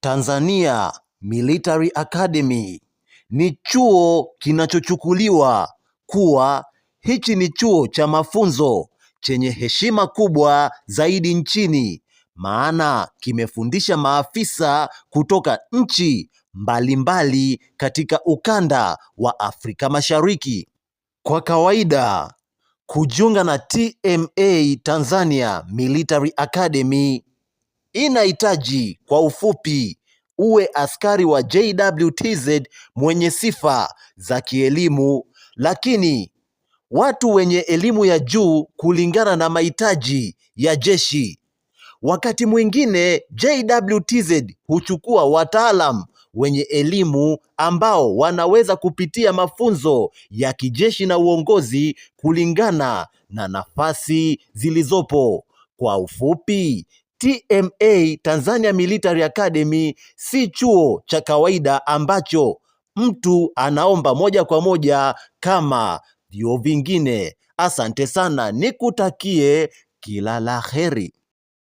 Tanzania Military Academy ni chuo kinachochukuliwa kuwa hichi ni chuo cha mafunzo chenye heshima kubwa zaidi nchini, maana kimefundisha maafisa kutoka nchi mbalimbali katika ukanda wa Afrika Mashariki. Kwa kawaida, kujiunga na TMA Tanzania Military Academy inahitaji kwa ufupi uwe askari wa JWTZ mwenye sifa za kielimu, lakini watu wenye elimu ya juu kulingana na mahitaji ya jeshi. Wakati mwingine JWTZ huchukua wataalam wenye elimu ambao wanaweza kupitia mafunzo ya kijeshi na uongozi kulingana na nafasi zilizopo. Kwa ufupi, TMA Tanzania Military Academy si chuo cha kawaida ambacho mtu anaomba moja kwa moja kama vyuo vingine. Asante sana, nikutakie kila la heri.